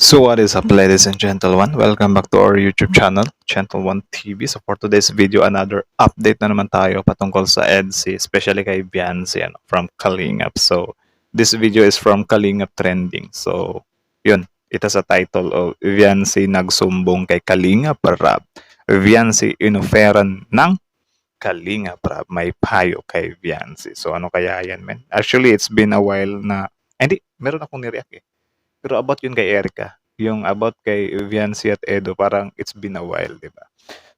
So what is up, ladies and gentlemen? Welcome back to our YouTube channel, Gentle One TV. So for today's video, another update na naman tayo patungkol sa EDC, especially kay Beyonce from Kalingap. So this video is from Kalingap Trending. So yun, ito sa title of Beyonce nagsumbong kay Kalingap Rap. Beyonce inoferan ng Kalingap Rap, may payo kay Beyonce. So ano kaya yan, men? Actually, it's been a while na, hindi, meron akong nireact eh. Pero about yun kay Erica, yung about kay Viancy at Edo, parang it's been a while, di ba?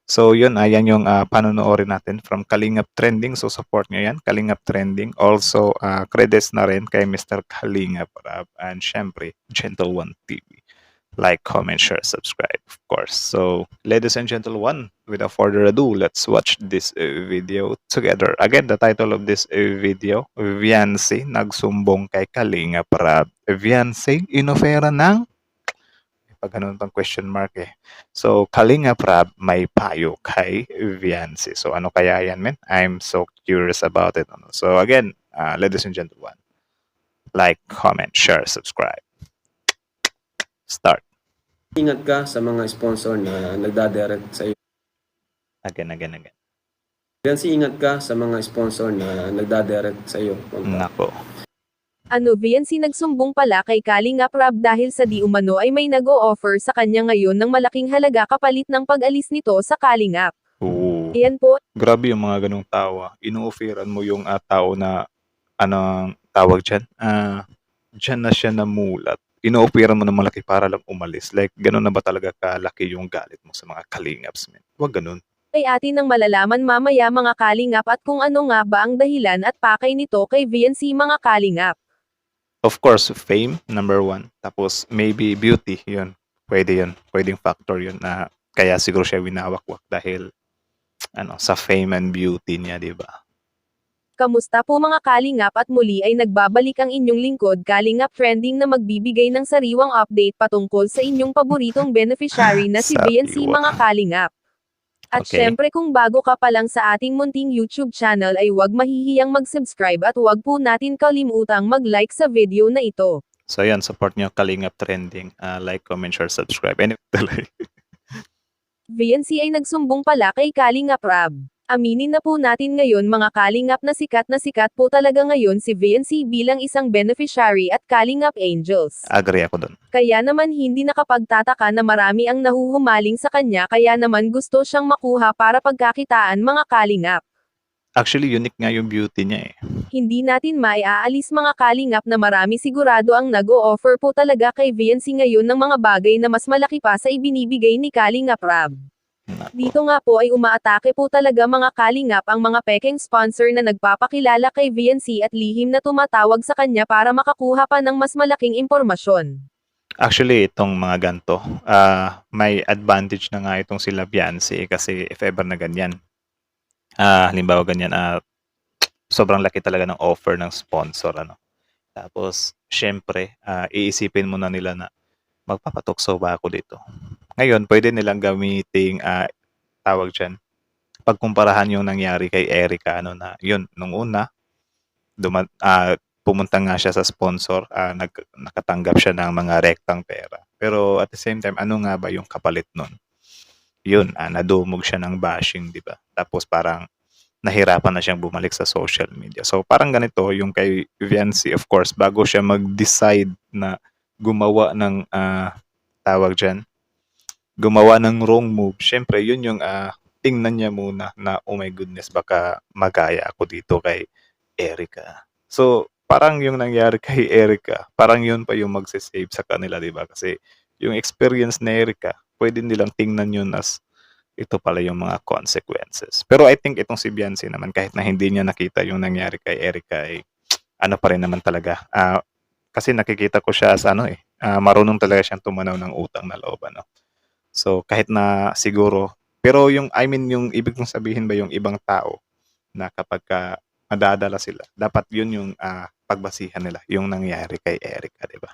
So yun, ayan yung panonoorin natin from Kalingap Trending. So support nyo yan, Kalingap Trending. Also, credits na rin kay Mr. Kalingap Rap and syempre, Gentle One TV. Like, comment, share, subscribe, of course. So, ladies and gentlemen, without further ado, let's watch this video together. Again, the title of this video, Viancy nagsumbong kay Kalingap Rap. Viancy inofera ng pag ganun pang question mark eh. So, Kalingap Rap may payo kay Viancy. So, ano kaya yan, men? I'm so curious about it. So, again, ladies and gentlemen, like, comment, share, subscribe. Start. Ingat ka sa mga sponsor na nagdadirect sa iyo. Again. Beyonce, ingat ka sa mga sponsor na nagdadirect sa iyo. Nako. Beyonce nagsumbong pala kay Kalingap Rap dahil sa di umano ay may nag-o-offer sa kanya ngayon ng malaking halaga kapalit ng pag-alis nito sa Kalingap. Oo. Iyan po. Grabe yung mga ganung tawa. Ino-offeran mo yung tao na, anong tawag dyan? Dyan na siya namulat. Ino-offeran mo ng malaki para lang umalis. Like, ganun na ba talaga kalaki yung galit mo sa mga Kalingaps, men? Huwag ganun. Ay atin nang malalaman mamaya mga Kalingap at kung ano nga ba ang dahilan at pakay nito kay Beyonce mga Kalingap. Of course, fame, number one. Tapos, maybe beauty, yun. Pwede yun. Pwedeng factor yun na kaya siguro siya winawakwak dahil sa fame and beauty niya, di ba? Kamusta po mga Kalingap at muli ay nagbabalik ang inyong lingkod Kalingap Trending na magbibigay ng sariwang update patungkol sa inyong paboritong beneficiary na si Beyonce mga Kalingap. At Okay. syempre kung bago ka pa lang sa ating munting YouTube channel ay huwag mahihiyang mag-subscribe at huwag po natin kalimutang mag-like sa video na ito. So, yan, support nyo Kalingap Trending. Like, comment, share, subscribe. Anyway, Beyonce ay nagsumbong pala kay Kalingap Rap. Aminin na po natin ngayon mga Kalingap na sikat po talaga ngayon si Beyonce bilang isang beneficiary at Kalingap Angels. agree ako dun. Kaya naman hindi nakapagtataka na marami ang nahuhumaling sa kanya kaya naman gusto siyang makuha para pagkakitaan mga Kalingap. Actually, unique nga yung beauty niya eh. Hindi natin maiaalis mga Kalingap na marami sigurado ang nag-o-offer po talaga kay Beyonce ngayon ng mga bagay na mas malaki pa sa ibinibigay ni Kalingap Rap. Dito nga po ay umaatake po talaga mga Kalingap ang mga pekeng sponsor na nagpapakilala kay Beyonce at lihim na tumatawag sa kanya para makakuha pa ng mas malaking impormasyon. Actually, itong mga ganito, may advantage na nga itong sila Beyonce kasi if ever na ganyan. Halimbawa ganyan, sobrang laki talaga ng offer ng sponsor. Tapos, syempre, iisipin mo na nila na magpapatukso ba ako dito. Ngayon, pwede nilang gamiting, tawag dyan, pagkumparahan yung nangyari kay Erica, na yun, nung una, pumunta nga siya sa sponsor, nakatanggap siya ng mga rektang pera. Pero at the same time, ano nga ba yung kapalit nun? Yun, nadumog siya ng bashing, di ba? Tapos parang nahirapan na siyang bumalik sa social media. So parang ganito, yung kay Viancy, of course, bago siya mag-decide na gumawa ng, tawag dyan, gumawa ng wrong move, syempre yun yung tingnan niya muna na, oh my goodness, baka magaya ako dito kay Erica. So, parang yung nangyari kay Erica, parang yun pa yung magsisave sa kanila, di ba? Kasi yung experience ni Erica, pwede nilang tingnan yun as ito pala yung mga consequences. Pero I think itong si Beyonce naman, kahit na hindi niya nakita yung nangyari kay Erica, ano pa rin naman talaga. Kasi nakikita ko siya sa marunong talaga siyang tumanaw ng utang na loob. So kahit na siguro, pero yung ibig kong sabihin ba yung ibang tao na kapag madadala sila, dapat yun yung pagbasihan nila, yung nangyari kay Erica, di ba?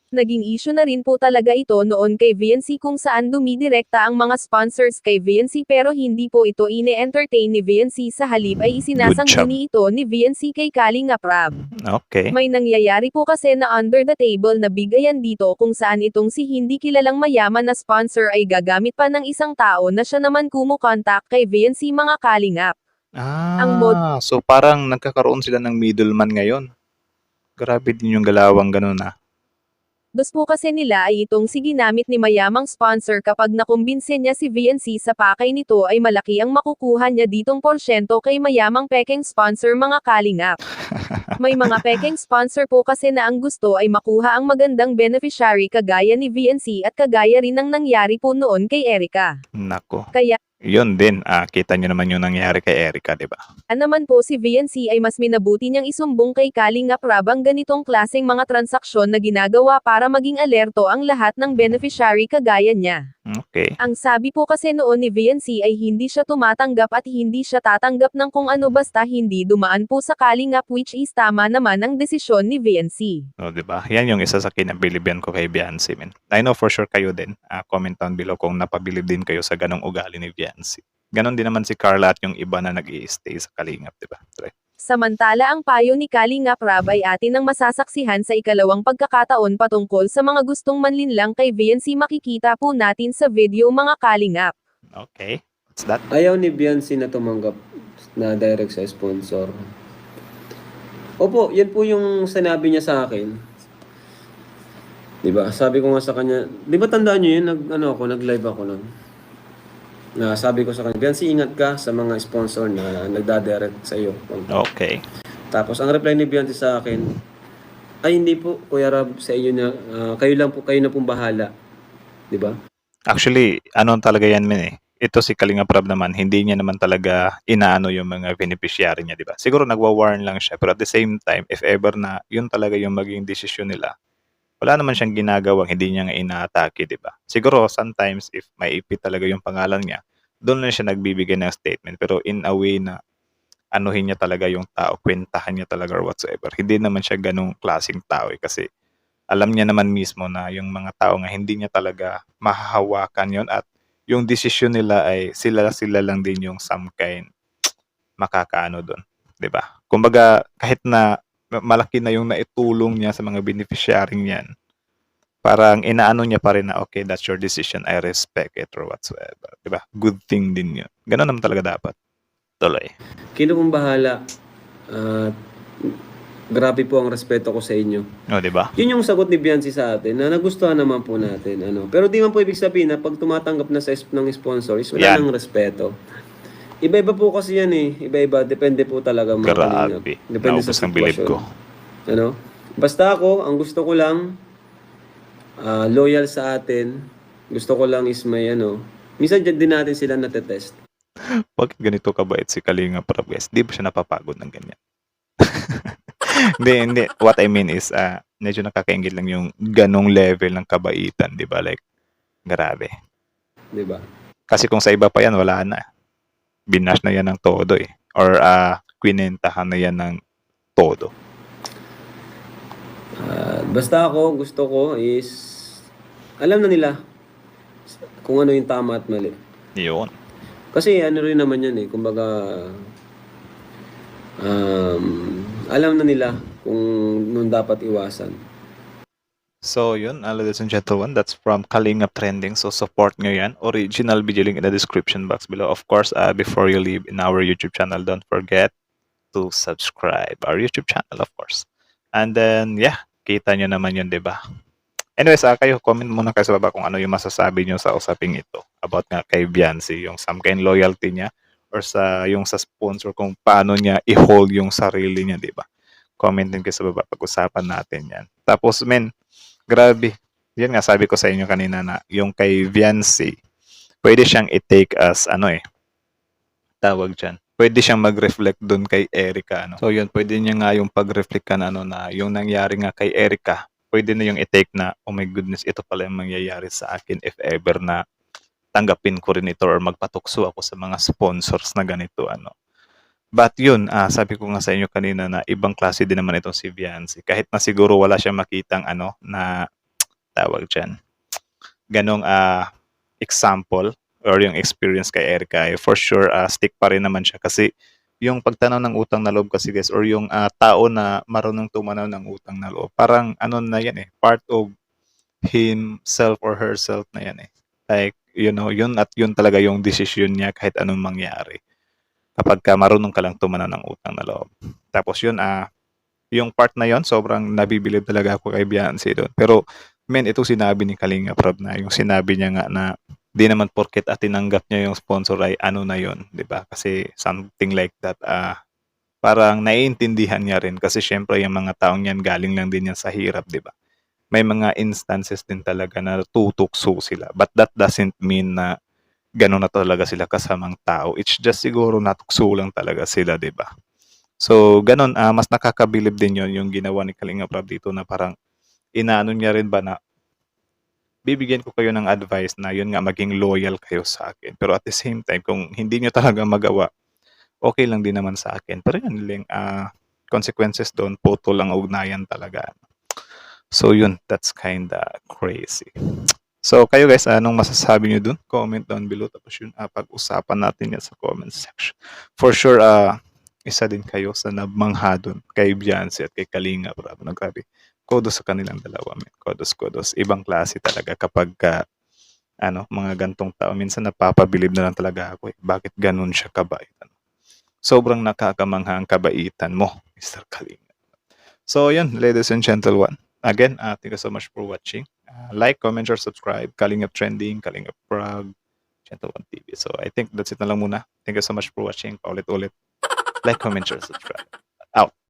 Naging issue na rin po talaga ito noon kay VNC kung saan dumidirekta ang mga sponsors kay VNC pero hindi po ito ine-entertain ni VNC sa halip ay isinasangguni ito ni VNC kay Kalingap Rab. Okay. May nangyayari po kasi na under the table na bigayan dito kung saan itong si hindi kilalang mayaman na sponsor ay gagamit pa ng isang tao na siya naman kumukontak kay VNC mga Kalingap. Ang So parang nagkakaroon sila ng middleman ngayon. Grabe din yung galawang ganun Dos po kasi nila ay itong si ginamit ni mayamang sponsor kapag nakumbinse niya si VNC sa pakay nito ay malaki ang makukuha niya ditong porsyento kay mayamang pekeng sponsor mga Kalingap. May mga pekeng sponsor po kasi na ang gusto ay makuha ang magandang beneficiary kagaya ni VNC at kagaya rin ng nangyari po noon kay Erica. Nako. Kaya Yun din, kita nyo naman yung nangyari kay Erica, di ba? naman po si VNC ay mas minabuti niyang isumbong kay Kalingap Rab ang ganitong klaseng mga transaksyon na ginagawa para maging alerto ang lahat ng beneficiary kagaya niya. Okay. Ang sabi po kasi noon ni VNC ay hindi siya tumatanggap at hindi siya tatanggap ng kung ano basta hindi dumaan po sa Kalingap which is tama naman ang desisyon ni VNC. O, di ba? Yan yung isa sa kinabiliban ko kay Beyonce, man. I know for sure kayo din. Comment down below kung napabilib din kayo sa ganong ugali ni Beyonce. Ganon din naman si Carla at yung iba na nag-i-stay sa Kalingap, di ba? Right. Samantala ang payo ni Kalingap Rab ay atin ang masasaksihan sa ikalawang pagkakataon patungkol sa mga gustong manlinlang kay VNC makikita po natin sa video mga Kalingap. Okay. What's that? Ayaw ni Beyonce na tumanggap na direct sa sponsor. Opo, yan po yung sinabi niya sa akin. 'Di ba? Sabi ko nga sa kanya, 'di ba tandaan niyo yun, nag-live ako noon. Na sabi ko sa kanya, Beyonce, ingat ka sa mga sponsor na nagdadirect sa iyo. Okay. Tapos ang reply ni Beyonce sa akin, ay hindi po, Kuya Rab, sa iyo na, kayo na pong bahala. 'Di ba? Actually, ano talaga yan, man eh. Ito si Kalingap Rab naman, hindi niya naman talaga inaano yung mga beneficiary niya, di ba? Siguro nagwa-warn lang siya, pero at the same time, if ever na yun talaga yung maging desisyon nila, wala naman siyang ginagawang hindi niya nga inaatake, di ba? Siguro sometimes if may ipit talaga yung pangalan niya, doon na siya nagbibigay ng statement. Pero in a way na anuhin niya talaga yung tao, kwentahan niya talaga or whatsoever. Hindi naman siya ganung klaseng tao eh, kasi alam niya naman mismo na yung mga tao nga hindi niya talaga mahahawakan yon at yung desisyon nila ay sila lang din yung some kind makakaano doon, 'di ba? Kumbaga kahit na malaki na yung naitulong niya sa mga beneficiary niyan, parang inaano niya pa rin na okay, that's your decision, I respect it or whatsoever, 'di ba? Good thing din yun. Ganun naman talaga dapat. Tuloy. Kino pong bahala. Grabe po ang respeto ko sa inyo. O, 'di ba? Yun yung sagot ni Beyonce sa atin na nagustuhan naman po natin. Pero di man po ibig sabihin na pag tumatanggap na ng sponsor is wala Yan. nang respeto. Iba-iba po kasi yan eh. Iba-iba. Depende po talaga mga kalingap. Grabe. Depende sa Naubos ang bilib sitwasyon. ko. Basta ako, ang gusto ko lang, loyal sa atin. Gusto ko lang is may minsan dyan din natin sila natetest. Bakit ganito kabait si Kalingap Rab, guys? Di ba siya napapagod ng ganyan? Hindi. What I mean is, medyo nakakaingit lang yung ganong level ng kabaitan, di ba? Like, grabe. Di ba? Kasi kung sa iba pa yan, wala na. Binash na yan ng todo eh. Or kwinentahan na yan ng todo. Basta ako, gusto ko is, alam na nila kung ano yung tama at mali. Yun. Kasi ano rin naman yan eh, kumbaga, alam na nila kung nung dapat iwasan. So yun, ladies and gentlemen, that's from Kalingap Trending. So support nyo yan. Original video link in the description box below. Of course, before you leave in our YouTube channel, don't forget to subscribe our YouTube channel, of course. And then, yeah, kita nyo naman yun, di ba? Anyways, kayo, comment muna kayo sa baba kung ano yung masasabi nyo sa usaping ito. About nga kay Beyonce, yung some kind loyalty niya or yung sa sponsor kung paano niya i-hold yung sarili niya, di ba? Comment din kayo sa baba, pag-usapan natin yan. Tapos, men, grabe. Yan nga, sabi ko sa inyo kanina na yung kay Beyonce, pwede siyang i-take as, tawag dyan. Pwede siyang mag-reflect dun kay Erica. So yun, pwede niya nga yung pag-reflect ka na, na yung nangyari nga kay Erica, pwede na yung i-take na, oh my goodness, ito pala yung mangyayari sa akin if ever na tanggapin ko rin ito or magpatukso ako sa mga sponsors na ganito. But yun, sabi ko nga sa inyo kanina na ibang klase din naman itong si Beyonce. Kahit na siguro wala siyang makitang na tawag dyan, ganong example or yung experience kay Erica, for sure stick pa rin naman siya kasi yung pagtanaw ng utang na loob kasi guys, or yung tao na marunong tumanaw ng utang na loob, parang ano na yan part of himself or herself na yan Like, yun at yun talaga yung decision niya kahit anong mangyari. Kapag marunong ka lang tumanaw ng utang na loob. Tapos yun, yung part na yon sobrang nabibilib talaga ako kay Beyonce doon. Pero, ito sinabi ni Kalinga Prab na, yung sinabi niya nga na, di naman porket tinanggap niya yung sponsor ay ano na yon, di ba? Kasi something like that, parang naiintindihan niya rin kasi syempre yung mga taong yan galing lang din yan sa hirap, di ba? May mga instances din talaga na tutukso sila. But that doesn't mean na gano'n na talaga sila kasamang tao. It's just siguro natukso lang talaga sila, di ba? So, ganun, mas nakakabilib din yon yung ginawa ni Kalinga Prab dito na parang inaano niya rin ba na bibigyan ko kayo ng advice na yun nga maging loyal kayo sa akin. Pero at the same time, kung hindi nyo talaga magawa, okay lang din naman sa akin. Pero yun lang, consequences doon, putol ang ugnayan talaga. So yun, that's kinda crazy. So kayo guys, anong masasabi nyo dun? Comment down below. Tapos yun, pag-usapan natin yan sa comment section. For sure, isa din kayo sa nabmangha dun kay Beyonce at kay Kalinga Prab. Grabe. Kudos sa kanilang dalawa. Man. Kudos. Ibang klase talaga kapag mga gantong tao. Minsan napapabilib na lang talaga ako. Bakit ganun siya kabait? Sobrang nakakamangha ang kabaitan mo, Mr. Kalinga. So yun, ladies and gentlemen. Again, thank you so much for watching. Like, comment, or subscribe. Kalingap Trending, Kalingap Prab, Channel 1 TV. So I think that's it na lang muna. Thank you so much for watching. Paulit-ulit. Like, comment, share, subscribe. Out.